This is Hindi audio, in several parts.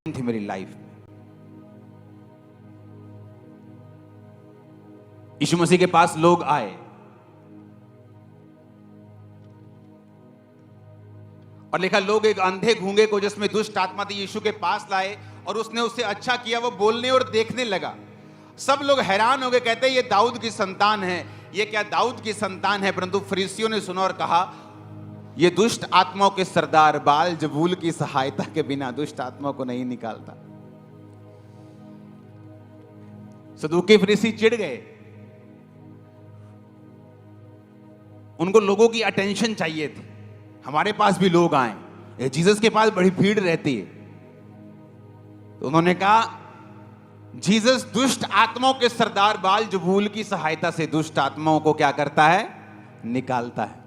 थी मेरी लाइफ में। यीशु मसीह के पास लोग आए और लिखा लोग एक अंधे गूंगे को जिसमें दुष्ट आत्मा थी यीशु के पास लाए और उसने उससे अच्छा किया, वो बोलने और देखने लगा। सब लोग हैरान हो गए, कहते ये दाऊद की संतान है। ये क्या दाऊद की संतान है? परंतु फरीसियों ने सुना और कहा ये दुष्ट आत्माओं के सरदार बाल जबूल की सहायता के बिना दुष्ट आत्माओं को नहीं निकालता। सदूकी फरीसी चिढ़ गए। उनको लोगों की अटेंशन चाहिए थी। हमारे पास भी लोग आए, जीसस के पास बड़ी भीड़ रहती है। तो उन्होंने कहा जीसस दुष्ट आत्माओं के सरदार बाल जबूल की सहायता से दुष्ट आत्माओं को क्या करता है? निकालता है।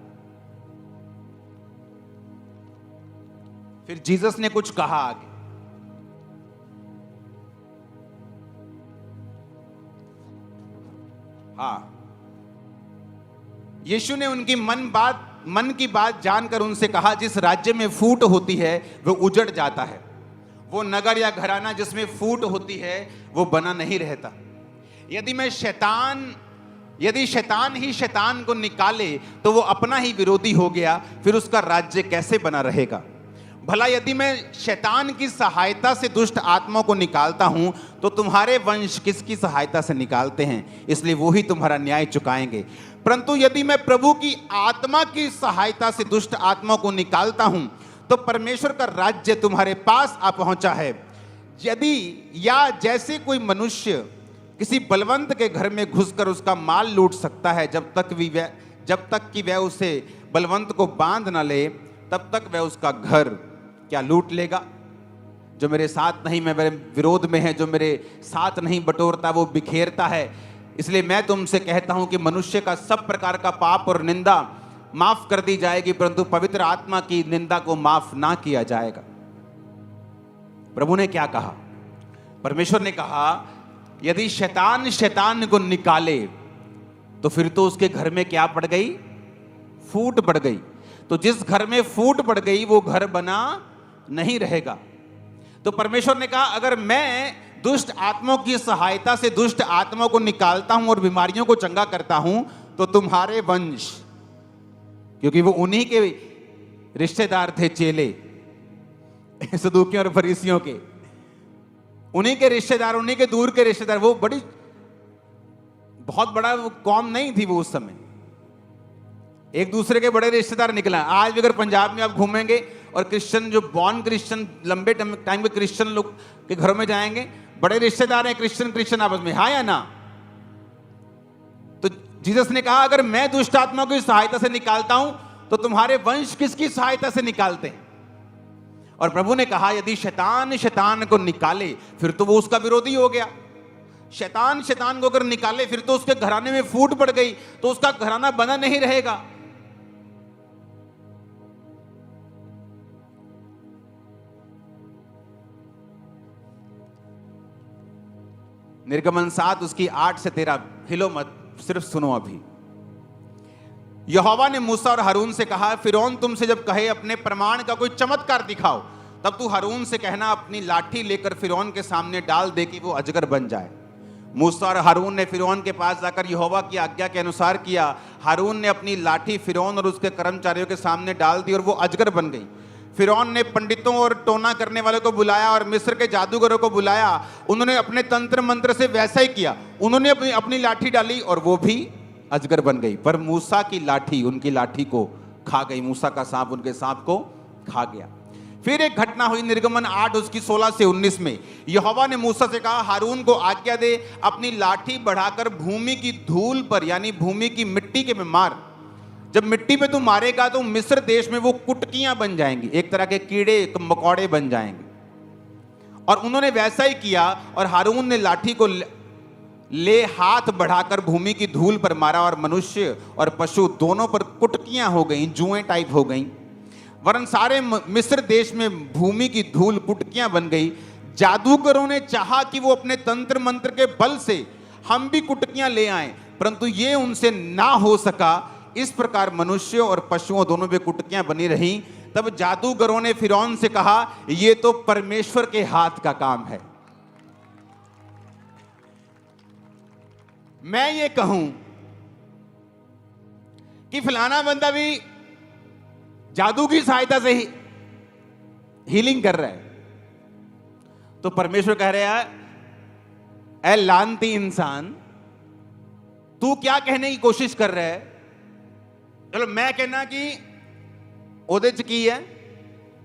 फिर जीसस ने कुछ कहा आगे। हाँ, यीशु ने उनकी मन की बात जानकर उनसे कहा जिस राज्य में फूट होती है वो उजड़ जाता है, वो नगर या घराना जिसमें फूट होती है वो बना नहीं रहता। यदि शैतान ही शैतान को निकाले तो वो अपना ही विरोधी हो गया, फिर उसका राज्य कैसे बना रहेगा? भला यदि मैं शैतान की सहायता से दुष्ट आत्माओं को निकालता हूं तो तुम्हारे वंश किसकी सहायता से निकालते हैं? इसलिए वो ही तुम्हारा न्याय चुकाएंगे। परंतु यदि मैं प्रभु की आत्मा की सहायता से दुष्ट आत्माओं को निकालता हूं तो परमेश्वर का राज्य तुम्हारे पास आ पहुंचा है। यदि या जैसे कोई मनुष्य किसी बलवंत के घर में घुसकर उसका माल लूट सकता है, जब तक कि वह उसे बलवंत को बांध न ले तब तक वह उसका घर क्या लूट लेगा? जो मेरे साथ नहीं, मेरे विरोध में है, जो मेरे साथ नहीं बटोरता वो बिखेरता है। इसलिए मैं तुमसे कहता हूं कि मनुष्य का सब प्रकार का पाप और निंदा माफ कर दी जाएगी, परंतु पवित्र आत्मा की निंदा को माफ ना किया जाएगा। प्रभु ने क्या कहा? परमेश्वर ने कहा यदि शैतान को निकाले तो फिर तो उसके घर में क्या पड़ गई? फूट पड़ गई। तो जिस घर में फूट पड़ गई वो घर बना नहीं रहेगा। तो परमेश्वर ने कहा अगर मैं दुष्ट आत्माओं की सहायता से दुष्ट आत्माओं को निकालता हूं और बीमारियों को चंगा करता हूं तो तुम्हारे वंश, क्योंकि वो उन्हीं के रिश्तेदार थे, चेले सदूकियों और फरीसियों के, उन्हीं के रिश्तेदार, उन्हीं के दूर के रिश्तेदार। वो बहुत बड़ा कौम नहीं थी वो उस समय, एक दूसरे के बड़े रिश्तेदार निकला। आज भी अगर पंजाब में आप घूमेंगे और क्रिश्चियन, जो बॉर्न क्रिश्चियन, लंबे टाइम के क्रिश्चियन लोग के घरों में जाएंगे, बड़े रिश्तेदार हैं क्रिश्चियन आपस में, हाँ या ना? तो जीसस ने कहा अगर मैं दुष्ट आत्माओं की सहायता से निकालता हूं तो तुम्हारे वंश किसकी सहायता से निकालते हैं? और प्रभु ने कहा यदि शैतान को निकाले फिर तो वो उसका विरोधी हो गया। शैतान को अगर निकाले फिर तो उसके घराने में फूट पड़ गई, तो उसका घराना बना नहीं रहेगा। निर्गमन 7 उसकी 8 से 13, हिलो मत, सिर्फ सुनो अभी। यहोवा ने मूसा और हारून से कहा फिरौन तुमसे जब कहे अपने प्रमाण का कोई चमत्कार दिखाओ, तब तू हारून से कहना अपनी लाठी लेकर फिरौन के सामने डाल दे कि वो अजगर बन जाए। मूसा और हारून ने फिरौन के पास जाकर यहोवा की आज्ञा के अनुसार किया। हारून ने अपनी लाठी फिरौन और उसके कर्मचारियों के सामने डाल दी और वो अजगर बन गई। फिरौन ने पंडितों और टोना करने वालों को बुलाया और मिस्र के जादूगरों को बुलाया। उन्होंने अपने तंत्र मंत्र से वैसा ही किया। उन्होंने अपनी लाठी डाली और वो भी अजगर बन गई। पर मूसा की लाठी उनकी लाठी को खा गई, मूसा का सांप उनके सांप को खा गया। फिर एक घटना हुई निर्गमन 8 उसकी 16 से 19 में। यहोवा ने मूसा से कहा हारून को आज्ञा दे अपनी लाठी बढ़ाकर भूमि की धूल पर, यानी भूमि की मिट्टी के में मार। जब मिट्टी पे तू मारेगा तो मिस्र देश में वो कुटकियां बन जाएंगी, एक तरह के कीड़े मकोड़े बन जाएंगे। और उन्होंने वैसा ही किया और हारून ने लाठी को ले हाथ बढ़ाकर भूमि की धूल पर मारा और मनुष्य और पशु दोनों पर कुटकियां हो गईं, जुएं टाइप हो गईं। वरन सारे मिस्र देश में भूमि की धूल कुटकियां बन गई। जादूगरों ने चाहा कि वो अपने तंत्र मंत्र के बल से हम भी कुटकियां ले आए, परंतु ये उनसे ना हो सका। इस प्रकार मनुष्यों और पशुओं दोनों में कुटकियां बनी रहीं तब जादूगरों ने फिरौन से कहा, ये तो परमेश्वर के हाथ का काम है। मैं ये कहूं कि फलाना बंदा भी जादू की सहायता से ही हीलिंग कर रहा है, तो परमेश्वर कह रहा है, ऐ लानती इंसान, तू क्या कहने की कोशिश कर रहा है? चलो मैं कहना कि ओदे च की है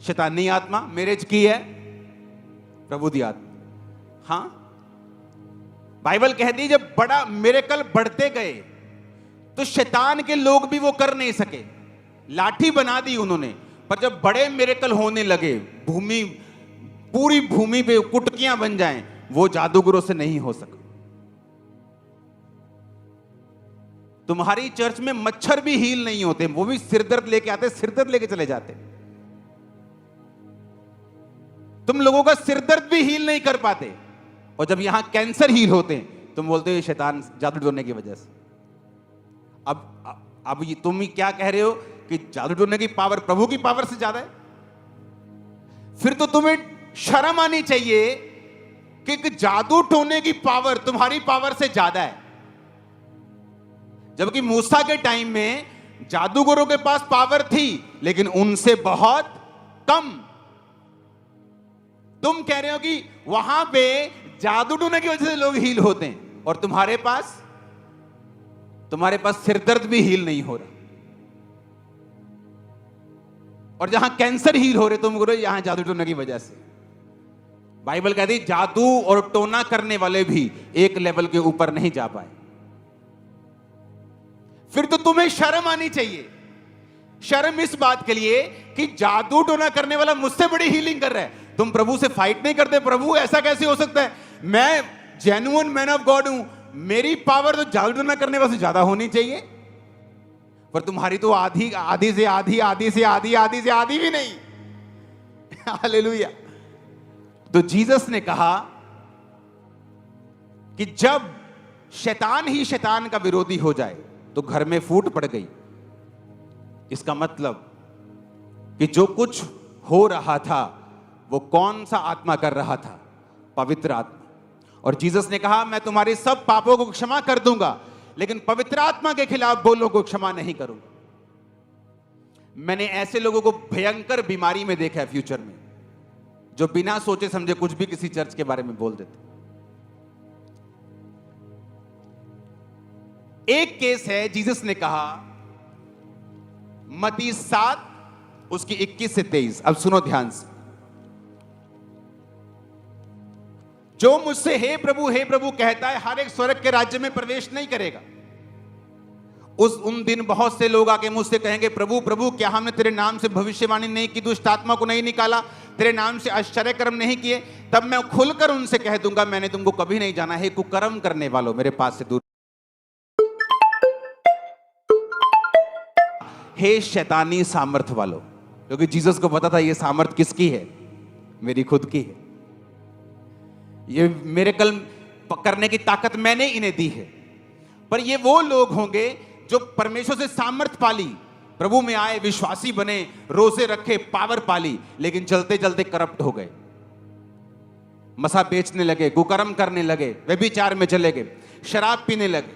शैतानी आत्मा, मेरे च की है प्रभु दी आत्मा। हां, बाइबल कहती है जब बड़ा मिरेकल बढ़ते गए तो शैतान के लोग भी वो कर नहीं सके, लाठी बना दी उन्होंने। पर जब बड़े मिरेकल होने लगे, भूमि पूरी भूमि पे कुटकियां बन जाएं, वो जादूगरों से नहीं हो सका। तुम्हारी चर्च में मच्छर भी हील नहीं होते, वो भी सिरदर्द लेके आते, सिरदर्द लेके चले जाते। तुम लोगों का सिरदर्द भी हील नहीं कर पाते, और जब यहां कैंसर हील होते हैं तुम बोलते हो ये शैतान जादू टोने की वजह से। अब ये तुम क्या कह रहे हो कि जादू टोने की पावर प्रभु की पावर से ज्यादा है? फिर तो तुम्हें शर्म आनी चाहिए कि जादू टोने की पावर तुम्हारी पावर से ज्यादा है, जबकि मूसा के टाइम में जादूगरों के पास पावर थी लेकिन उनसे बहुत कम। तुम कह रहे हो कि वहां पे जादू टोने की वजह से लोग हील होते हैं, और तुम्हारे पास सिरदर्द भी हील नहीं हो रहा, और जहां कैंसर हील हो रहे तुम बोलो यहां जादू टोने की वजह से। बाइबल कहती है जादू और टोना करने वाले भी एक लेवल के ऊपर नहीं जा पाए। फिर तो तुम्हें शर्म आनी चाहिए। शर्म इस बात के लिए कि जादू टोना करने वाला मुझसे बड़ी हीलिंग कर रहा है, तुम प्रभु से फाइट नहीं करते। प्रभु ऐसा कैसे हो सकता है? मैं जेन्युइन मैन ऑफ गॉड हूं, मेरी पावर तो जादू टोना करने वाले से ज्यादा होनी चाहिए, पर तुम्हारी तो आधी से आधी भी नहीं। हालेलुया। तो जीसस ने कहा कि जब शैतान ही शैतान का विरोधी हो जाए तो घर में फूट पड़ गई। इसका मतलब कि जो कुछ हो रहा था वो कौन सा आत्मा कर रहा था? पवित्र आत्मा। और जीसस ने कहा मैं तुम्हारे सब पापों को क्षमा कर दूंगा, लेकिन पवित्र आत्मा के खिलाफ बोलों को क्षमा नहीं करूंगा। मैंने ऐसे लोगों को भयंकर बीमारी में देखा है फ्यूचर में, जो बिना सोचे समझे कुछ भी किसी चर्च के बारे में बोल देते। एक केस है, जीसस ने कहा मत्ती 7 उसकी 21 से 23। अब सुनो ध्यान से। जो मुझसे हे प्रभु कहता है हर एक स्वर्ग के राज्य में प्रवेश नहीं करेगा। उन दिन बहुत से लोग आके मुझसे कहेंगे प्रभु प्रभु क्या हमने तेरे नाम से भविष्यवाणी नहीं की, दुष्ट आत्मा को नहीं निकाला, तेरे नाम से आश्चर्य कर्म नहीं किए? तब मैं खुलकर उनसे कह दूंगा मैंने तुमको कभी नहीं जाना। हे कुकर्म करने वालों, मेरे पास से दूर। हे शैतानी सामर्थ वालों, क्योंकि जीसस को पता था ये सामर्थ किसकी है? मेरी खुद की है। ये मिरेकल करने की ताकत मैंने इन्हें दी है। पर ये वो लोग होंगे जो परमेश्वर से सामर्थ पाली, प्रभु में आए, विश्वासी बने, रोजे रखे, पावर पाली, लेकिन चलते चलते करप्ट हो गए। मसा बेचने लगे, कुकर्म करने लगे, व्यभिचार में चले गए, शराब पीने लगे,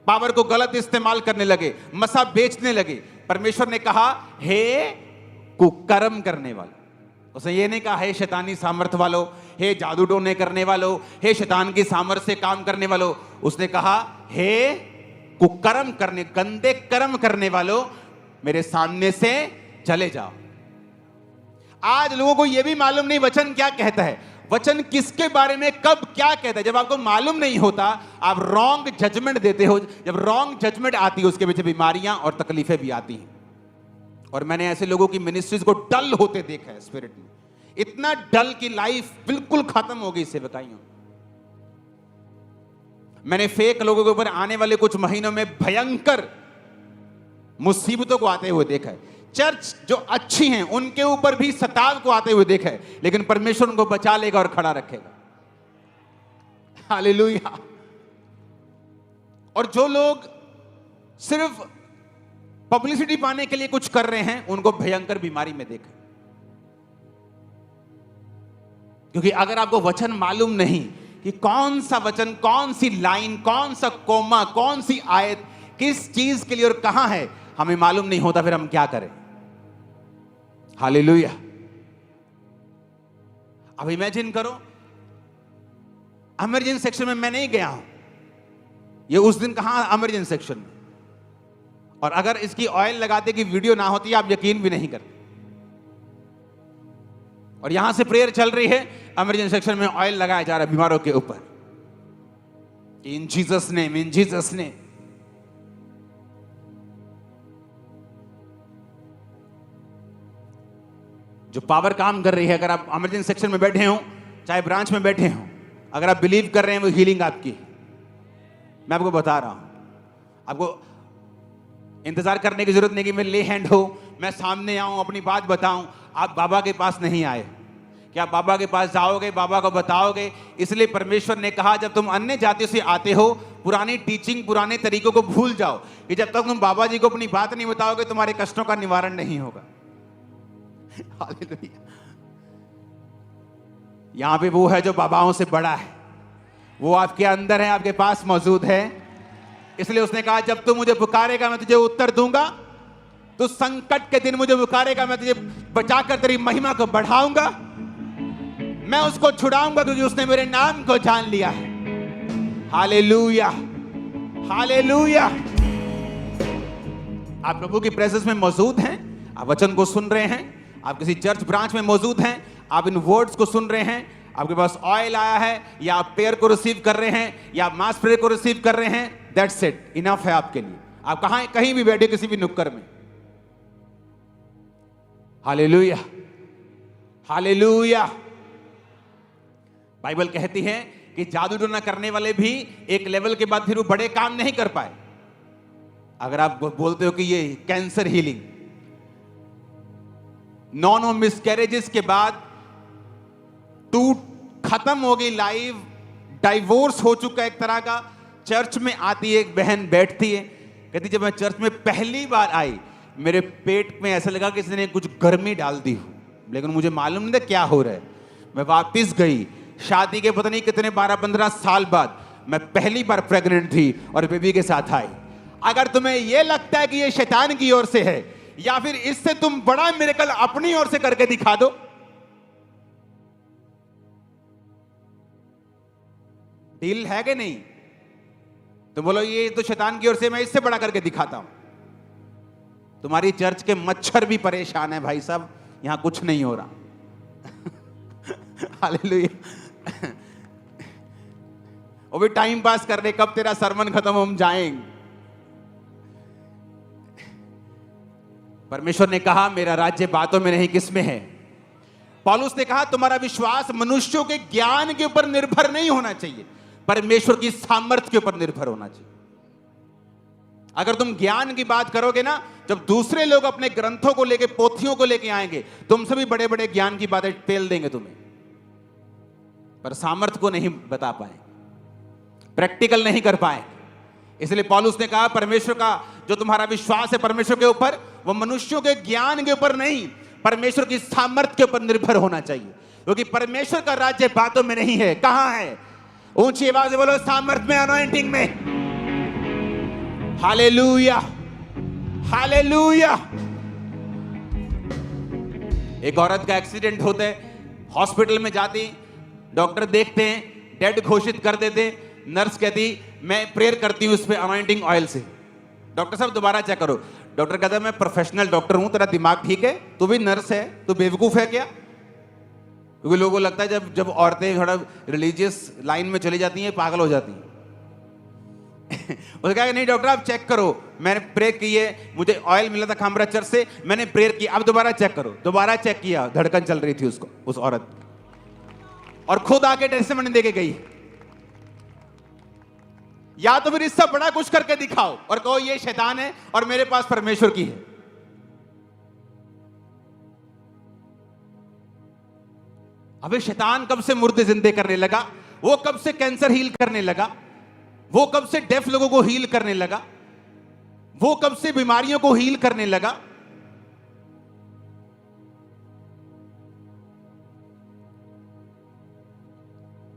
पावर को गलत इस्तेमाल करने लगे, मसा बेचने लगे। परमेश्वर ने कहा हे कुकर्म करने वालों। उसने ये नहीं कहा हे शैतानी सामर्थ वालों, हे जादू टोने करने वालों, हे शैतान की सामर्थ से काम करने वालों। उसने कहा हे कुकर्म करने, गंदे कर्म करने वालों, मेरे सामने से चले जाओ। आज लोगों को यह भी मालूम नहीं वचन क्या कहता है, वचन किसके बारे में कब क्या कहता है। जब आपको मालूम नहीं होता आप रॉन्ग जजमेंट देते हो। जब रॉन्ग जजमेंट आती है उसके पीछे बीमारियां और तकलीफें भी आती हैं। और मैंने ऐसे लोगों की मिनिस्ट्रीज को डल होते देखा है स्पिरिट में, इतना डल की लाइफ बिल्कुल खत्म हो गई सेवकाइयों। मैंने फेक लोगों के ऊपर आने वाले कुछ महीनों में भयंकर मुसीबतों को आते हुए देखा है। चर्च जो अच्छी हैं उनके ऊपर भी सताव को आते हुए देखा है, लेकिन परमेश्वर उनको बचा लेगा और खड़ा रखेगा। हालेलुया। और जो लोग सिर्फ पब्लिसिटी पाने के लिए कुछ कर रहे हैं, उनको भयंकर बीमारी में देखें। क्योंकि अगर आपको वचन मालूम नहीं कि कौन सा वचन, कौन सी लाइन, कौन सा कोमा, कौन सी आयत किस चीज के लिए और कहां है, हमें मालूम नहीं होता, फिर हम क्या करें? हालेलुया। अब इमेजिन करो, इमरजेंसी सेक्शन में मैं नहीं गया हूं, ये उस दिन कहां इमरजेंसी सेक्शन में, और अगर इसकी ऑयल लगाते की वीडियो ना होती आप यकीन भी नहीं करते। और यहां से प्रेयर चल रही है, इमरजेंसी सेक्शन में ऑयल लगाया जा रहा है बीमारों के ऊपर, इन जीसस नेम, इन जीसस नेम। जो पावर काम कर रही है, अगर आप इमरजेंसी सेक्शन में बैठे हो, चाहे ब्रांच में बैठे हो, अगर आप बिलीव कर रहे हैं वो हीलिंग आपकी, मैं आपको बता रहा हूं, आपको इंतजार करने की जरूरत नहीं कि मैं ले हैंड हो, मैं सामने आऊं, अपनी बात बताऊं। आप बाबा के पास नहीं आए, क्या आप बाबा के पास जाओगे, बाबा को बताओगे? इसलिए परमेश्वर ने कहा जब तुम अन्य जातियों से आते हो, पुरानी टीचिंग, पुराने तरीकों को भूल जाओ, कि जब तक तुम बाबा जी को अपनी बात नहीं बताओगे तुम्हारे कष्टों का निवारण नहीं होगा। हालेलुया। यहां पे वो है जो बाबाओं से बड़ा है, वो आपके अंदर है, आपके पास मौजूद है। इसलिए उसने कहा जब तू मुझे पुकारेगा मैं तुझे उत्तर दूंगा, तो संकट के दिन मुझे पुकारेगा, मैं तुझे बचाकर तेरी महिमा को बढ़ाऊंगा, मैं उसको छुड़ाऊंगा, क्योंकि उसने मेरे नाम को जान लिया है। Hallelujah, hallelujah. आप प्रभु की प्रेजेंस में मौजूद हैं, आप वचन को सुन रहे हैं, आप किसी चर्च ब्रांच में मौजूद हैं, आप इन वर्ड्स को सुन रहे हैं, आपके पास ऑयल आया है, या आप प्रेयर को रिसीव कर रहे हैं, या आप मास प्रेयर को रिसीव कर रहे हैं, दैट्स इट, इनफ है आपके लिए। आप कहीं भी बैठे, किसी भी नुक्कड़ में। Hallelujah, hallelujah. बाइबल कहती है कि जादू टोना करने वाले भी एक लेवल के बाद फिर वो बड़े काम नहीं कर पाए। अगर आप बोलते हो कि ये कैंसर हीलिंग, नॉन मिसकैरेजेस के बाद टूट खत्म हो गई लाइफ, डाइवोर्स हो चुका एक तरह का, चर्च में आती है एक बहन, बैठती है, कहती जब मैं चर्च में पहली बार आई मेरे पेट में ऐसा लगा कि किसी ने कुछ गर्मी डाल दी हो, लेकिन मुझे मालूम नहीं था क्या हो रहा है। मैं वापस गई, शादी के पता नहीं कितने 12-15 साल बाद मैं पहली बार प्रेग्नेंट थी और बेबी के साथ आई। अगर तुम्हें यह लगता है कि ये शैतान की ओर से है, या फिर इससे तुम बड़ा मिरेकल अपनी ओर से करके दिखा दो, डील है कि नहीं? तो बोलो ये तो शैतान की ओर से, मैं इससे बड़ा करके दिखाता हूं। तुम्हारी चर्च के मच्छर भी परेशान है भाई साहब, यहां कुछ नहीं हो रहा। हालेलुया। वो भी टाइम पास कर रहे, कब तेरा सरमन खत्म हम जाएंगे। परमेश्वर ने कहा मेरा राज्य बातों में नहीं किसमें है। पौलुस ने कहा तुम्हारा विश्वास मनुष्यों के ज्ञान के ऊपर निर्भर नहीं होना चाहिए, परमेश्वर की सामर्थ्य के ऊपर निर्भर होना चाहिए। अगर तुम ज्ञान की बात करोगे ना, जब दूसरे लोग अपने ग्रंथों को लेके, पोथियों को लेके आएंगे, तुमसे भी बड़े बड़े ज्ञान की बातें पेल देंगे तुम्हें, पर सामर्थ्य को नहीं बता पाए, प्रैक्टिकल नहीं कर पाए। इसलिए पौलुस ने कहा परमेश्वर का जो तुम्हारा विश्वास है परमेश्वर के ऊपर, वो मनुष्यों के ज्ञान के ऊपर नहीं, परमेश्वर की सामर्थ्य के ऊपर निर्भर होना चाहिए। क्योंकि परमेश्वर का राज्य बातों में नहीं है। कहां है? ऊंची आवाज से बोलो, सामर्थ्य में, अनॉइंटिंग में। Hallelujah, hallelujah. एक औरत का एक्सीडेंट होता है, हॉस्पिटल में जाती, डॉक्टर देखते हैं, डेड घोषित कर देते, नर्स कहती मैं प्रेयर करती हूं उस पे अनॉइंटिंग ऑयल से। डॉक्टर साहब दोबारा चेक करो। डॉक्टर कहता है मैं प्रोफेशनल डॉक्टर हूं, तेरा दिमाग ठीक है? तू भी नर्स है, तू बेवकूफ है क्या? क्योंकि लोगों को लगता है जब जब औरतें थोड़ा रिलीजियस लाइन में चली जाती हैं पागल हो जाती हैं। उसने कहा नहीं डॉक्टर आप चेक करो, मैंने प्रेयर की है, मुझे ऑयल मिला था खामरा चर्च से, मैंने प्रेयर की, अब दोबारा चेक करो। दोबारा चेक किया, धड़कन चल रही थी उसको, उस औरत, और खुद आके टेस्टिमनी देके गई। या तो फिर इससे बड़ा कुछ करके दिखाओ और कहो ये शैतान है और मेरे पास परमेश्वर की है। अबे शैतान कब से मुर्दे जिंदे करने लगा? वो कब से कैंसर हील करने लगा? वो कब से डेफ लोगों को हील करने लगा? वो कब से बीमारियों को हील करने लगा।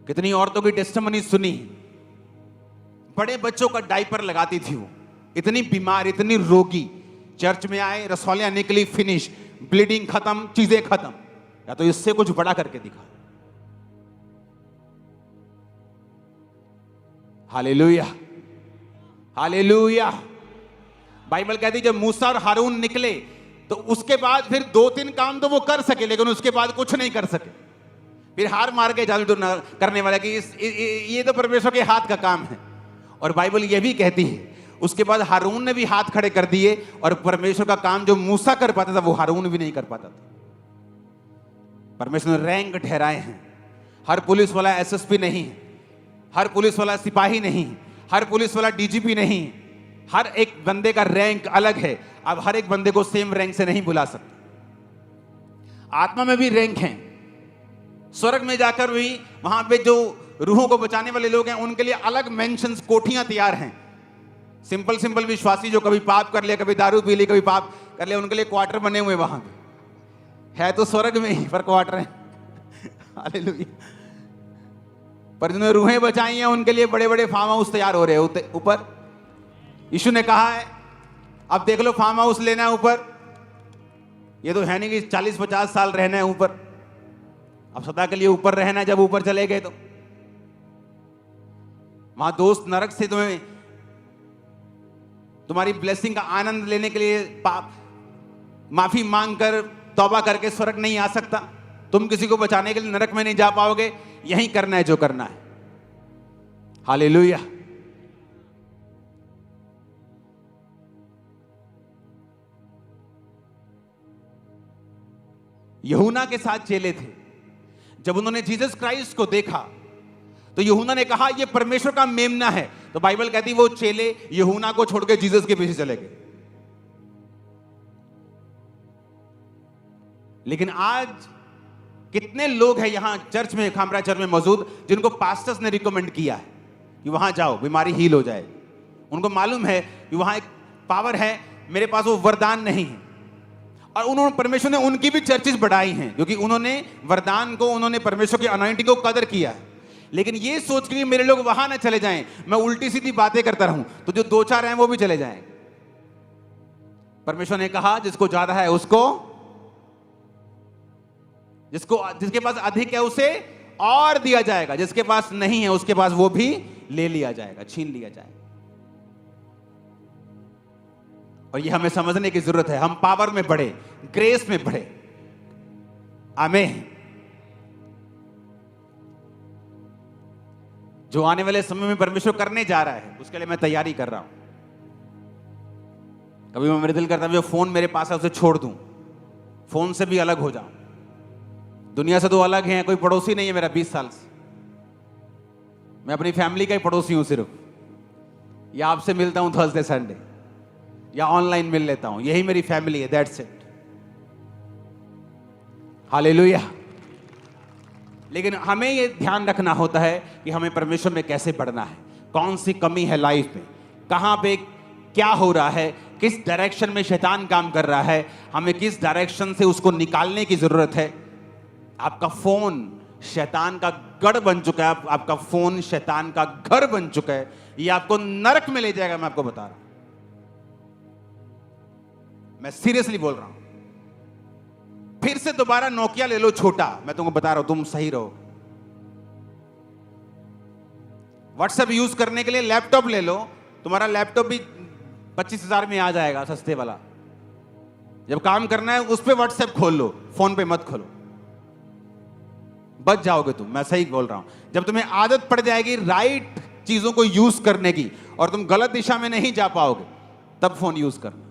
कितनी औरतों की टेस्टिमनी सुनी, बड़े बच्चों का डायपर लगाती थी वो, इतनी बीमार, इतनी रोगी, चर्च में आए, रसौलियां निकली, फिनिश, ब्लीडिंग खत्म, चीजें खत्म। या तो इससे कुछ बड़ा करके दिखा। Hallelujah, hallelujah. बाइबल कहती है जब मूसा और हारून निकले तो उसके बाद फिर 2-3 काम तो वो कर सके, लेकिन उसके बाद कुछ नहीं कर सके। फिर हार मार के जादू तो करने वाला कि ये तो परमेश्वर के हाथ का काम है। और बाइबल ये भी कहती है उसके बाद हारून ने भी हाथ खड़े कर दिए और परमेश्वर का काम जो मूसा कर पाता था वो हारून भी नहीं कर पाता था। परमेश्वर ने रैंक ठहराए हैं। हर पुलिस वाला एसएसपी नहीं है, हर पुलिस वाला सिपाही नहीं, हर पुलिस वाला डीजीपी नहीं, हर एक बंदे का रैंक अलग है। अब हर एक बंदे को सेम रैंक से नहीं बुला सकते। आत्मा में भी रैंक हैं। स्वर्ग में जाकर भी वहां पे जो रूहों को बचाने वाले लोग हैं उनके लिए अलग मेंशंस, कोठियां तैयार हैं। सिंपल विश्वासी जो कभी पाप कर लिया, कभी दारू पी ली, कभी पाप कर लिया, उनके लिए क्वार्टर बने हुए वहां पे है, तो स्वर्ग में ही पर क्वार्टर है। हालेलुया। पर जिन्होंने रूहें बचाई हैं उनके लिए बड़े बड़े फार्म हाउस तैयार हो रहे हैं ऊपर। यीशु ने कहा है अब देख लो फार्म हाउस लेना है ऊपर, ये तो है नहीं कि 40-50 साल रहना है ऊपर, अब सदा के लिए ऊपर रहना है। जब ऊपर चले गए तो वहां दोस्त नरक से तुम्हारी ब्लेसिंग का आनंद लेने के लिए पाप माफी मांगकर तौबा करके स्वर्ग नहीं आ सकता। तुम किसी को बचाने के लिए नरक में नहीं जा पाओगे, यही करना है जो करना है। हालेलुया। यूहन्ना के साथ चेले थे। जब उन्होंने जीसस क्राइस्ट को देखा तो यूहन्ना ने कहा यह परमेश्वर का मेमना है। तो बाइबल कहती वो चेले यूहन्ना को छोड़ के जीसस के पीछे चले गए। लेकिन आज कितने लोग हैं यहां चर्च में, खामरा चर्च में मौजूद, जिनको पास्टर्स ने रिकमेंड किया है कि वहां जाओ बीमारी हील हो जाए। उनको मालूम है कि वहां एक पावर है, मेरे पास वो वरदान नहीं है। और उन्होंने, परमेश्वर ने उनकी भी चर्चेस बढ़ाई हैं क्योंकि उन्होंने वरदान को, उन्होंने परमेश्वर की अनॉइंटिंग को कदर किया है। लेकिन ये सोच के मेरे लोग वहां ना चले जाएं, मैं उल्टी सीधी बातें करता रहूं, तो जो 2-4 हैं वो भी चले जाएं। परमेश्वर ने कहा जिसको ज्यादा है उसको, जिसके पास अधिक है उसे और दिया जाएगा, जिसके पास नहीं है उसके पास वो भी ले लिया जाएगा, छीन लिया जाएगा। और ये हमें समझने की जरूरत है। हम पावर में बढ़े, ग्रेस में बढ़े। आमीन। जो आने वाले समय में परमेश्वर करने जा रहा है उसके लिए मैं तैयारी कर रहा हूं। कभी मैं, मेरे दिल करता है जो फोन मेरे पास है उसे छोड़ दूं, फोन से भी अलग हो जाऊं। दुनिया से तो अलग है, कोई पड़ोसी नहीं है मेरा 20 साल से। मैं अपनी फैमिली का ही पड़ोसी हूं सिर्फ, या आपसे मिलता हूं थर्सडे संडे, या ऑनलाइन मिल लेता हूं, यही मेरी फैमिली है, दैट्स इट। हालेलुया। लेकिन हमें यह ध्यान रखना होता है कि हमें परमेश्वर में कैसे बढ़ना है, कौन सी कमी है लाइफ में, कहां पे क्या हो रहा है, किस डायरेक्शन में शैतान काम कर रहा है, हमें किस डायरेक्शन से उसको निकालने की जरूरत है। आपका फोन शैतान का गढ़ बन चुका है, आपका फोन शैतान का घर बन चुका है, ये आपको नरक में ले जाएगा। मैं आपको बता रहा हूं, मैं सीरियसली बोल रहा हूं। फिर से दोबारा नोकिया ले लो छोटा, मैं तुमको बता रहा हूं, तुम सही रहो। व्हाट्सएप यूज करने के लिए लैपटॉप ले लो, तुम्हारा लैपटॉप भी 25,000 में आ जाएगा, सस्ते वाला। जब काम करना है उस पर व्हाट्सएप खोल लो, फोन पे मत खोलो, बच जाओगे तुम। मैं सही बोल रहा हूं। जब तुम्हें आदत पड़ जाएगी राइट चीजों को यूज करने की और तुम गलत दिशा में नहीं जा पाओगे, तब फोन यूज करना,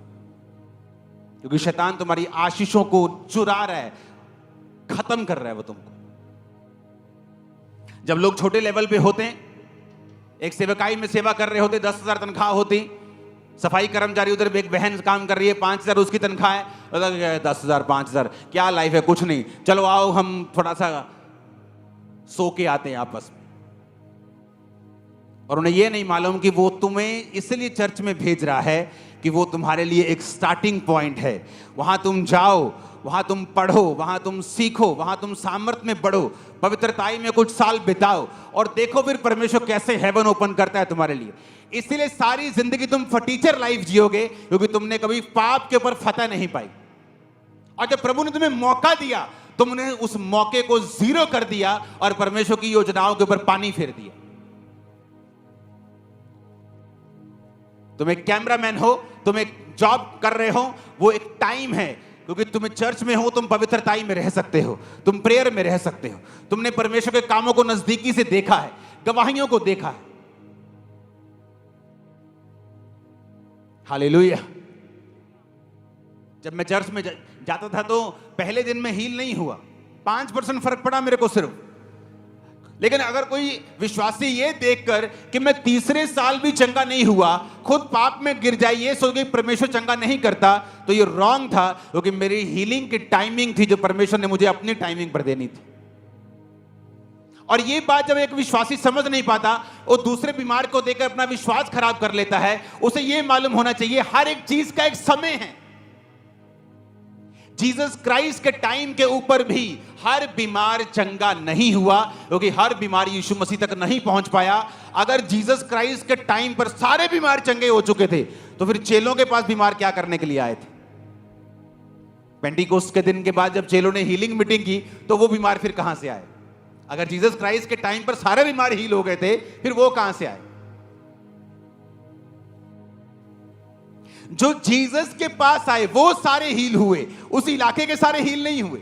क्योंकि शैतान तुम्हारी आशीषों को चुरा रहा है, खत्म कर रहा है वो तुमको। जब लोग छोटे लेवल पे होते हैं, एक सेवकाई में सेवा कर रहे होते, 10,000 तनख्वाह होती, सफाई कर्मचारी उधर एक बहन काम कर रही है, 5,000 उसकी तनख्वाह है, 10,000 5,000 क्या लाइफ है, कुछ नहीं, चलो आओ हम थोड़ा सा सो के आते हैं आपस में। और उन्हें यह नहीं मालूम कि वो तुम्हें इसलिए चर्च में भेज रहा है कि वो तुम्हारे लिए एक स्टार्टिंग पॉइंट है। वहां तुम जाओ, वहां तुम पढ़ो, वहां तुम सीखो, वहां तुम सामर्थ्य में बढ़ो, पवित्रताई में कुछ साल बिताओ और देखो फिर परमेश्वर कैसे हेवन ओपन करता है तुम्हारे लिए। इसीलिए सारी जिंदगी तुम फटीचर लाइफ जियोगे, क्योंकि तुमने कभी पाप के ऊपर फतह नहीं पाई। और जब प्रभु ने तुम्हें मौका दिया, तुमने उस मौके को जीरो कर दिया और परमेश्वर की योजनाओं के ऊपर पानी फेर दिया। तुम एक कैमरामैन हो, तुम एक जॉब कर रहे हो, वो एक टाइम है, क्योंकि तुम चर्च में हो, तुम पवित्रताई में रह सकते हो, तुम प्रेयर में रह सकते हो, तुमने परमेश्वर के कामों को नजदीकी से देखा है, गवाहियों को देखा है। हालेलुया। जब मैं चर्च में जाता था तो पहले दिन में हील नहीं हुआ, 5% फर्क पड़ा मेरे को सिर्फ। लेकिन अगर कोई विश्वासी ये देखकर कि मैं तीसरे साल भी चंगा नहीं हुआ, खुद पाप में गिर जाए, ये सोच के परमेश्वर चंगा नहीं करता, तो ये रॉन्ग था, क्योंकि मेरी हीलिंग की टाइमिंग थी जो परमेश्वर ने मुझे अपनी टाइमिंग पर देनी थी। और ये बात जब एक विश्वासी समझ नहीं पाता, वो दूसरे बीमार को देखकर अपना विश्वास खराब कर लेता है। उसे ये मालूम होना चाहिए हर एक चीज का एक समय है। जीसस क्राइस्ट के टाइम के ऊपर भी हर बीमार चंगा नहीं हुआ, क्योंकि हर बीमार यीशु मसीह तक नहीं पहुंच पाया। अगर जीसस क्राइस्ट के टाइम पर सारे बीमार चंगे हो चुके थे, तो फिर चेलों के पास बीमार क्या करने के लिए आए थे? पेंटिकोस्ट के दिन के बाद जब चेलों ने हीलिंग मीटिंग की, तो वो बीमार फिर कहां से आए? अगर जीसस क्राइस्ट के टाइम पर सारे बीमार हील हो गए थे, फिर वो कहां से आए? जो जीसस के पास आए वो सारे हील हुए, उस इलाके के सारे हील नहीं हुए।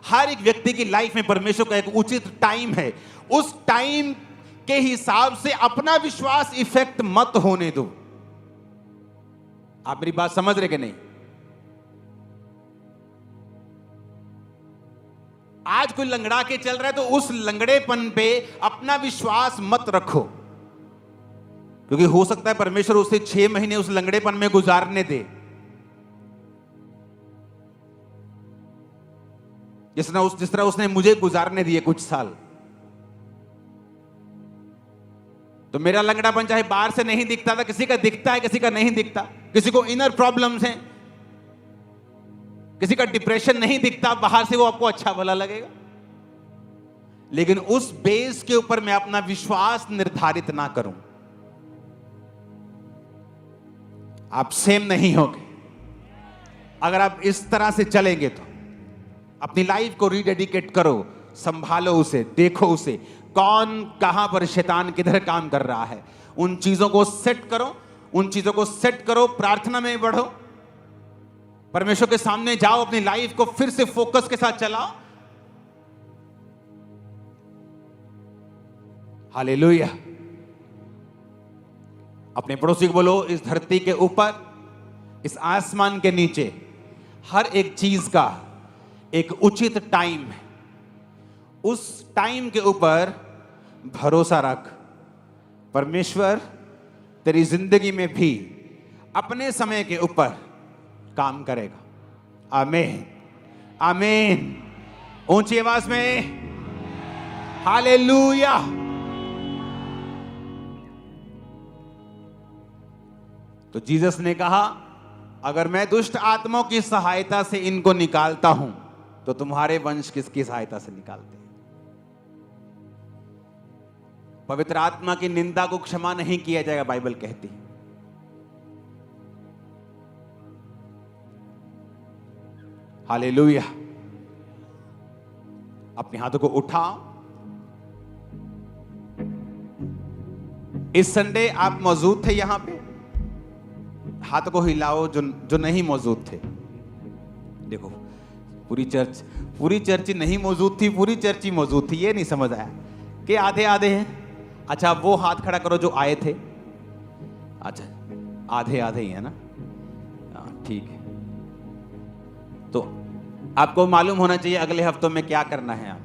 हर एक व्यक्ति की लाइफ में परमेश्वर का एक उचित टाइम है। उस टाइम के हिसाब से अपना विश्वास इफेक्ट मत होने दो। आप मेरी बात समझ रहे कि नहीं? आज कोई लंगड़ा के चल रहा है तो उस लंगड़ेपन पे अपना विश्वास मत रखो, क्योंकि हो सकता है परमेश्वर उसे 6 महीने उस लंगड़ेपन में गुजारने दे, जिस तरह उसने मुझे गुजारने दिए कुछ साल। तो मेरा लंगड़ापन चाहे बाहर से नहीं दिखता था, किसी का दिखता है, किसी का नहीं दिखता, किसी को इनर प्रॉब्लम्स हैं, किसी का डिप्रेशन नहीं दिखता, बाहर से वो आपको अच्छा भला लगेगा। लेकिन उस बेस के ऊपर मैं अपना विश्वास निर्धारित ना करूं, आप सेम नहीं होगे। अगर आप इस तरह से चलेंगे तो अपनी लाइफ को रीडेडिकेट करो, संभालो उसे, देखो उसे, कौन कहां पर शैतान किधर काम कर रहा है, उन चीजों को सेट करो, उन चीजों को सेट करो, प्रार्थना में बढ़ो, परमेश्वर के सामने जाओ, अपनी लाइफ को फिर से फोकस के साथ चलाओ। हालेलुया। अपने पड़ोसी को बोलो, इस धरती के ऊपर, इस आसमान के नीचे हर एक चीज का एक उचित टाइम है। उस टाइम के ऊपर भरोसा रख। परमेश्वर तेरी जिंदगी में भी अपने समय के ऊपर काम करेगा। आमीन, आमीन। ऊंची आवाज में हालेलुया। तो जीसस ने कहा, अगर मैं दुष्ट आत्माओं की सहायता से इनको निकालता हूं, तो तुम्हारे वंश किसकी सहायता से निकालते हैं? पवित्र आत्मा की निंदा को क्षमा नहीं किया जाएगा, बाइबल कहती है। हालेलुया। अपने हाथों को उठाओ। इस संडे आप मौजूद थे यहां पे? हाथों को हिलाओ जो नहीं मौजूद थे। देखो, पूरी चर्च नहीं मौजूद थी, पूरी चर्च ही मौजूद थी। ये नहीं समझ आया कि आधे आधे हैं। अच्छा, वो हाथ खड़ा करो जो आए थे। अच्छा, आधे आधे ही है ना? ठीक है। तो आपको मालूम होना चाहिए अगले हफ्तों में क्या करना है।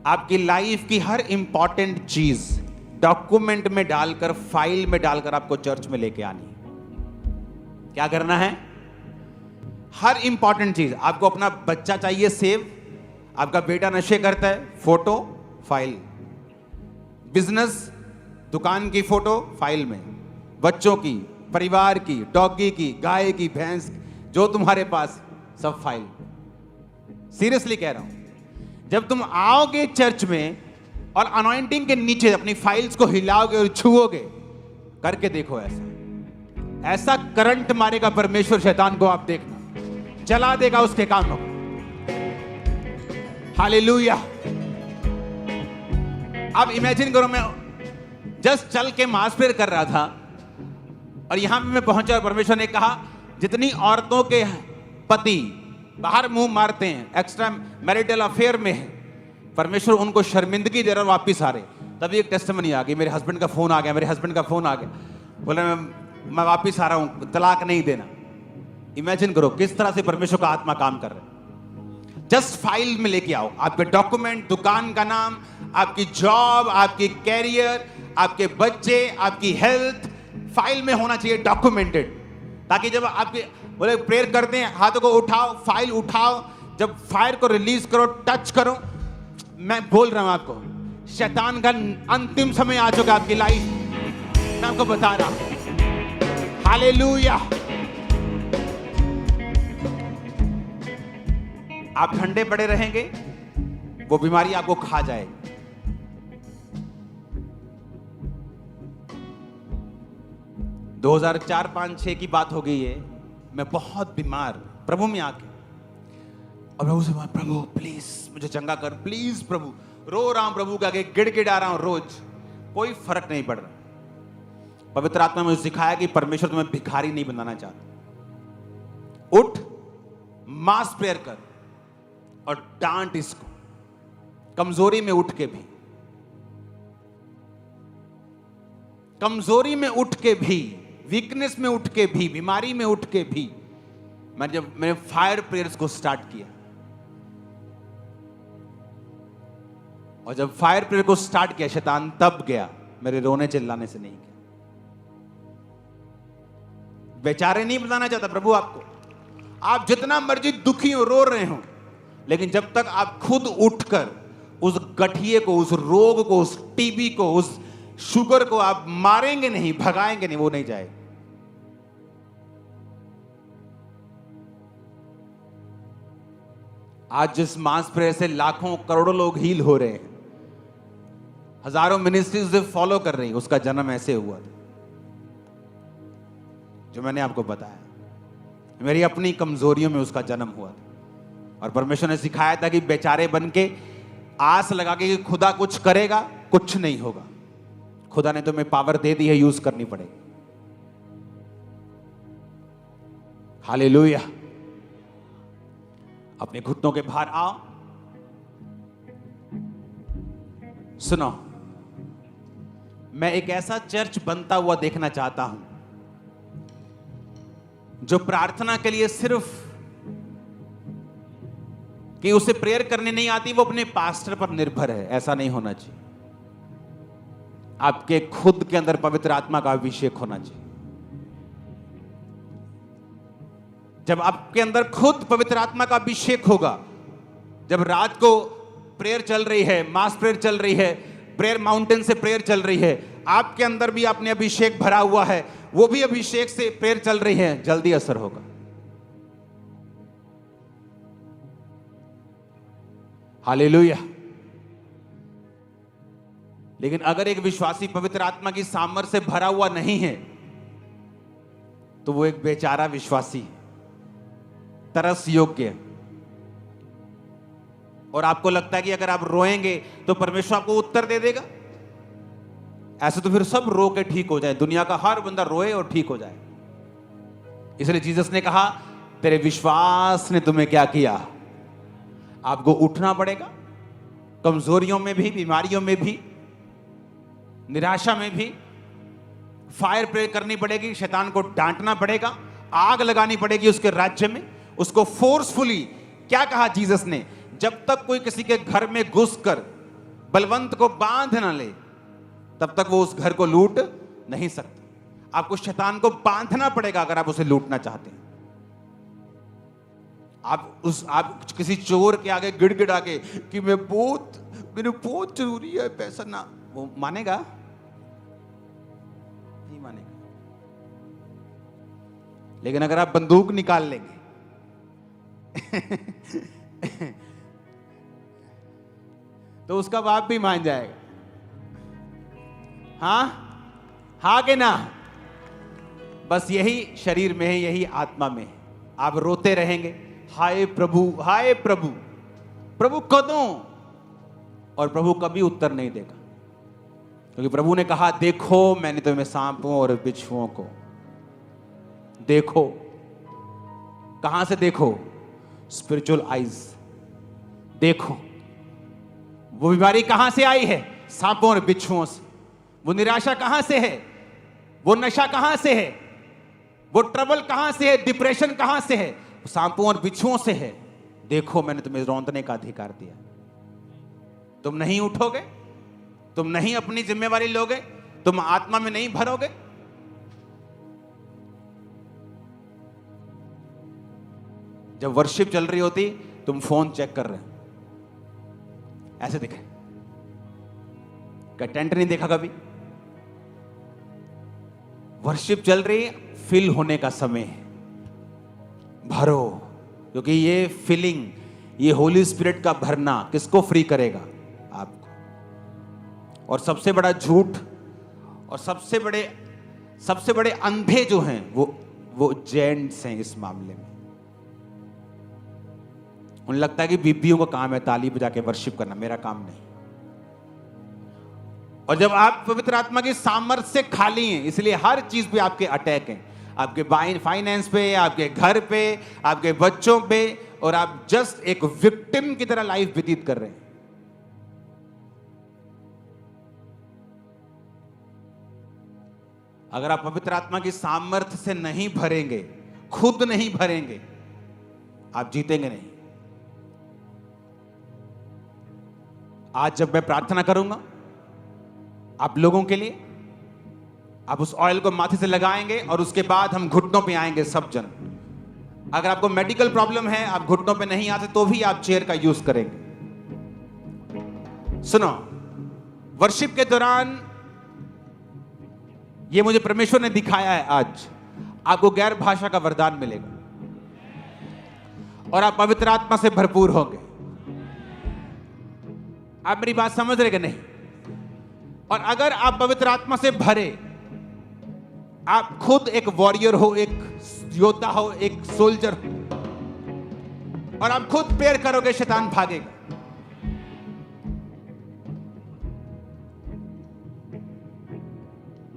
आपकी लाइफ की हर इंपॉर्टेंट चीज डॉक्यूमेंट में डालकर, फाइल में डालकर आपको चर्च में लेके आनी है। क्या करना है? हर इंपॉर्टेंट चीज। आपको अपना बच्चा चाहिए सेव, आपका बेटा नशे करता है, फोटो, फाइल, बिजनेस, दुकान की फोटो फाइल में, बच्चों की, परिवार की, डॉगी की, गाय की, भैंस की, जो तुम्हारे पास, सब फाइल। सीरियसली कह रहा हूं, जब तुम आओगे चर्च में और अनॉइंटिंग के नीचे अपनी फाइल्स को हिलाओगे और छुओगे, करके देखो ऐसा, ऐसा करंट मारेगा परमेश्वर शैतान को, आप देखना, जला देगा उसके कामों को। हालेलुया। अब इमेजिन करो, मैं जस्ट चल के मास प्रेयर कर रहा था और यहां पे मैं पहुंचा और परमेश्वर ने कहा, जितनी औरतों के पति बाहर मुंह मारते हैं, एक्स्ट्रा मैरिटल अफेयर में है, परमेश्वर उनको शर्मिंदगी दे रहा और वापिस आ रहे। तभी एक टेस्टिमनी आ गई, मेरे हस्बैंड का फोन आ गया, मेरे हस्बैंड का फोन आ गया, बोले मैं वापिस आ रहा हूं, तलाक नहीं देना। इमेजिन करो किस तरह से परमेश्वर का आत्मा काम कर रहा है। जस्ट फाइल में लेके आओ आपके डॉक्यूमेंट, दुकान का नाम, आपकी जॉब, आपकी कैरियर, आपके बच्चे, आपकी हेल्थ, फाइल में होना चाहिए डॉक्यूमेंटेड, ताकि जब आपके बोले प्रेयर करते हैं, हाथों को उठाओ, फाइल उठाओ, जब फायर को रिलीज करो, टच करो। मैं बोल रहा हूं आपको, शैतान का अंतिम समय आ चुका आपकी लाइफ, मैं आपको बता रहा हूं। हालेलुया। आप ठंडे पड़े रहेंगे, वो बीमारी आपको खा जाएगी। दो 2004-5-6 की बात हो गई है, मैं बहुत बीमार प्रभु में आके, और प्रभु से प्रभु प्लीज मुझे चंगा कर, प्लीज प्रभु, रो रहा हूं प्रभु के आगे, गिड़गिड़ा रहा हूं रोज, कोई फर्क नहीं पड़ रहा। पवित्र आत्मा ने मुझे सिखाया कि परमेश्वर तुम्हें भिखारी नहीं बनाना चाहता। उठ, मास प्रेयर कर और डांट इसको, कमजोरी में उठ के भी, कमजोरी में उठ के भी, वीकनेस में उठ के भी, बीमारी में उठ के भी, मैंने फायर प्रेयर्स को स्टार्ट किया। और जब फायर प्रेयर को स्टार्ट किया, शैतान तब गया, मेरे रोने चिल्लाने से नहीं गया। बेचारे नहीं बताना चाहता प्रभु आपको, आप जितना मर्जी दुखी हो, रो रहे हो, लेकिन जब तक आप खुद उठकर उस गठिए को, उस रोग को, उस टीबी को, उस शुगर को आप मारेंगे नहीं, भगाएंगे नहीं, वो नहीं जाएगा। आज जिस मास प्रेयर से लाखों करोड़ों लोग हील हो रहे हैं, हजारों मिनिस्ट्रीज से फॉलो कर रही, उसका जन्म ऐसे हुआ था जो मैंने आपको बताया। मेरी अपनी कमजोरियों में उसका जन्म हुआ था, और परमेश्वर ने सिखाया था कि बेचारे बन के आस लगा के कि खुदा कुछ करेगा, कुछ नहीं होगा। खुदा ने तुम्हें पावर दे दी है, यूज करनी पड़ेगी। हालेलुया। अपने घुटनों के बाहर आओ, सुनो, मैं एक ऐसा चर्च बनता हुआ देखना चाहता हूं जो प्रार्थना के लिए सिर्फ कि उसे प्रेयर करने नहीं आती, वो अपने पास्टर पर निर्भर है, ऐसा नहीं होना चाहिए। आपके खुद के अंदर पवित्र आत्मा का अभिषेक होना चाहिए। जब आपके अंदर खुद पवित्र आत्मा का अभिषेक होगा, जब रात को प्रेयर चल रही है, मास प्रेयर चल रही है, प्रेयर माउंटेन से प्रेयर चल रही है, आपके अंदर भी आपने अभिषेक भरा हुआ है, वो भी अभिषेक से प्रेयर चल रही है, जल्दी असर होगा। हालेलुया। लेकिन अगर एक विश्वासी पवित्र आत्मा की सामर्थ्य से भरा हुआ नहीं है, तो वो एक बेचारा विश्वासी, तरस योग्य, और आपको लगता है कि अगर आप रोएंगे तो परमेश्वर आपको उत्तर दे देगा। ऐसे तो फिर सब रो के ठीक हो जाए, दुनिया का हर बंदा रोए और ठीक हो जाए। इसलिए जीसस ने कहा, तेरे विश्वास ने तुम्हें क्या किया। आपको उठना पड़ेगा, कमजोरियों में भी, बीमारियों में भी, निराशा में भी फायर प्रेयर करनी पड़ेगी, शैतान को डांटना पड़ेगा, आग लगानी पड़ेगी उसके राज्य में, उसको फोर्सफुली। क्या कहा जीसस ने, जब तक कोई किसी के घर में घुसकर बलवंत को बांध ना ले, तब तक वो उस घर को लूट नहीं सकता। आपको शैतान को बांधना पड़ेगा अगर आप उसे लूटना चाहते हैं। आप किसी चोर के आगे गिड़गिड़ा के कि मैं बहुत मेरे बहुत जरूरी है पैसा ना, वो मानेगा नहीं मानेगा। लेकिन अगर आप बंदूक निकाल लेंगे तो उसका बाप भी मान जाएगा। हाँ कि ना? बस यही शरीर में है, यही आत्मा में है। आप रोते रहेंगे, हाय प्रभु हाय प्रभु, प्रभु कदों, और प्रभु कभी उत्तर नहीं देगा, क्योंकि प्रभु ने कहा देखो मैंने तुम्हें सांपों और बिच्छुओं को, देखो। कहां से देखो? Spiritual eyes. देखो वो बीमारी कहां से आई है? सांपों और बिच्छुओं से। वो निराशा कहां से है? वो नशा कहां से है? वो ट्रबल कहां से है? डिप्रेशन कहां से है? सांपों और बिच्छुओं से है। देखो मैंने तुम्हें रौंदने का अधिकार दिया। तुम नहीं उठोगे, तुम नहीं अपनी जिम्मेवारी लोगे, तुम आत्मा में नहीं भरोगे, जब वर्शिप चल रही होती तुम फोन चेक कर रहे हो, ऐसे दिखे। क्या टेंट नहीं देखा कभी? वर्शिप चल रही, फिल होने का समय है, भरो, क्योंकि ये फिलिंग, ये होली स्पिरिट का भरना किसको फ्री करेगा? आपको। और सबसे बड़ा झूठ और सबसे बड़े अंधे जो हैं वो जेंट्स हैं इस मामले में। उन्हें लगता है कि बीबियों का काम है ताली बजा के वर्शिप करना, मेरा काम नहीं। और जब आप पवित्र आत्मा की सामर्थ्य से खाली हैं, इसलिए हर चीज पे आपके अटैक हैं, आपके फाइनेंस पे, आपके घर पे, आपके बच्चों पे, और आप जस्ट एक विक्टिम की तरह लाइफ व्यतीत कर रहे हैं। अगर आप पवित्र आत्मा की सामर्थ्य से नहीं भरेंगे, खुद नहीं भरेंगे, आप जीतेंगे नहीं। आज जब मैं प्रार्थना करूंगा आप लोगों के लिए, आप उस ऑयल को माथे से लगाएंगे और उसके बाद हम घुटनों पे आएंगे सब जन। अगर आपको मेडिकल प्रॉब्लम है, आप घुटनों पे नहीं आते, तो भी आप चेयर का यूज करेंगे। सुनो, वर्शिप के दौरान ये मुझे परमेश्वर ने दिखाया है, आज आपको गैर भाषा का वरदान मिलेगा और आप पवित्र आत्मा से भरपूर होंगे। आप मेरी बात समझ रहे कि नहीं? और अगर आप पवित्र आत्मा से भरे, आप खुद एक वॉरियर हो, एक योद्धा हो, एक सोल्जर हो, और आप खुद प्रेयर करोगे, शैतान भागेगा।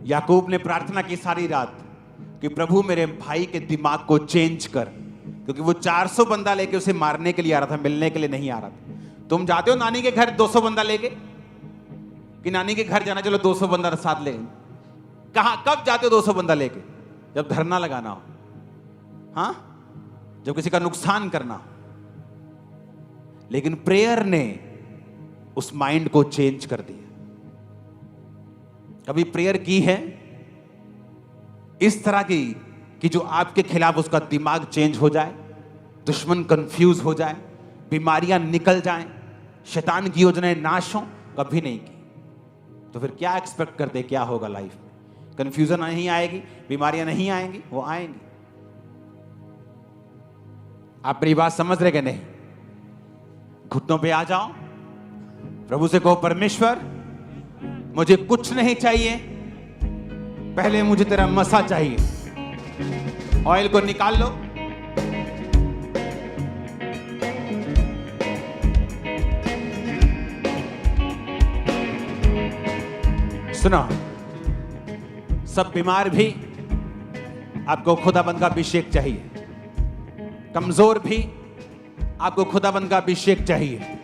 याकूब ने प्रार्थना की सारी रात कि प्रभु मेरे भाई के दिमाग को चेंज कर, क्योंकि वो 400 बंदा लेके उसे मारने के लिए आ रहा था, मिलने के लिए नहीं आ रहा था। तुम जाते हो नानी के घर 200 बंदा लेके, कि नानी के घर जाना, चलो 200 बंदा साथ ले। कहां, कब जाते हो 200 बंदा लेके? जब धरना लगाना हो, हाँ, जब किसी का नुकसान करना हो। लेकिन प्रेयर ने उस माइंड को चेंज कर दिया। कभी प्रेयर की है इस तरह की कि जो आपके खिलाफ उसका दिमाग चेंज हो जाए, दुश्मन कंफ्यूज हो जाए, बीमारियां निकल जाएं, शैतान की योजनाएं नाश हो? कभी नहीं की। तो फिर क्या एक्सपेक्ट करते क्या होगा लाइफ में? कंफ्यूजन नहीं आएगी, बीमारियां नहीं आएंगी, वो आएंगी। आप मेरी बात समझ रहे कि नहीं? घुटनों पे आ जाओ, प्रभु से कहो परमेश्वर मुझे कुछ नहीं चाहिए, पहले मुझे तेरा मसा चाहिए। ऑयल को निकाल लो, सुनो, सब बीमार भी आपको खुदाबंद का अभिषेक चाहिए, कमजोर भी आपको खुदाबंद का अभिषेक चाहिए।